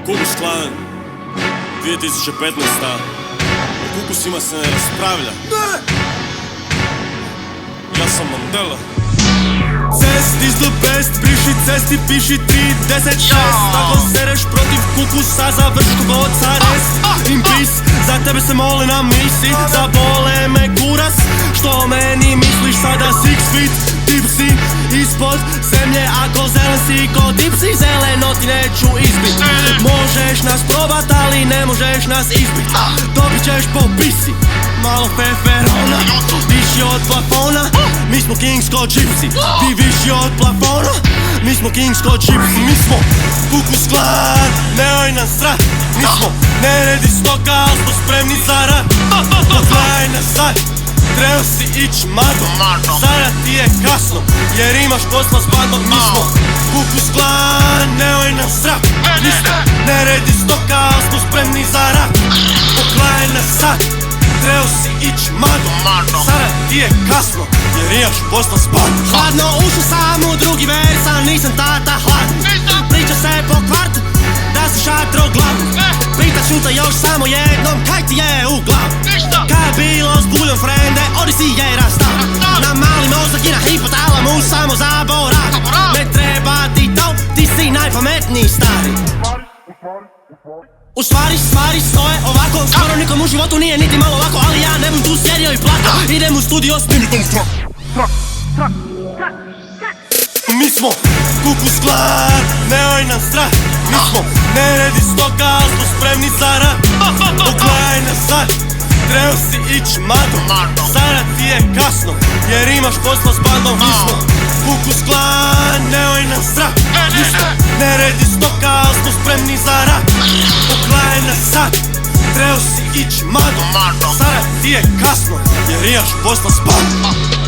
Ku Klux Klan 2015. O kukusima se ne raspravlja. Ja sam Mandela. Cest is the best, briši cesti, piši 3-10-6. Ako sereš protiv kukusa, završ kogod sa rest. Impis, za tebe se mole na misi, zabole me kuras. Što o meni misliš sada 6 feet, tipsi ispod zemlje. Ako zelen si ko tipsi, zeleno ti neću izbit. Možeš nas probat, ali ne možeš nas izbit. Dobit ćeš po pisi, malo feferona. Viši od plafona, mi smo kings ko gypsy. Ti viši od plafona, mi smo kings ko gypsy. Mi smo Ku Klux Klan, nemoj nam srat. Mi smo neredi stoka, al smo spremni za rat. Pogledaj nas sad, trebao si ić magom. Sada ti je kasno, jer imaš posla s bandom. Mi smo Ku Klux Klan, nemoj nam srat. Mi smo neredi stoka, al smo spremni za rat. Pogledaj nas sad, trebao si ić magom. Sada ti je kasno, jer imaš posla s bandom. Hladno ušao sam u drugi vers, a nisam tata hladno. Priča se po kvartu, da si šatro glavu. Pitat ću te još samo jednom, kaj ti je u glavu? Kaj je bilo s buljom frende, odi si je rastav. Na mali mozak i na hipotalamu samo zaborav. Ne treba ti to, ti si najpametniji stari. U stvari stoje ovako, skoro nikom u životu nije niti malo lako. Ali ja ne bum tu sjedio i plakao, idem u studio snimit ovu track. Mi smo Ku Klux Klan, nemoj nam strat. Mi smo neredi stoka, al smo spremni za rat. Pogledaj nas sad, trebao si ić magom. Sada ti je kasno, jer imaš posla s bandom. Mi smo Ku Klux Klan, nemoj nam strat. Mi smo neredi stoka, al smo spremni za rat. Pogledaj nas sad, trebao si ić magom. Sada ti je kasno, jer imaš posla s bandom.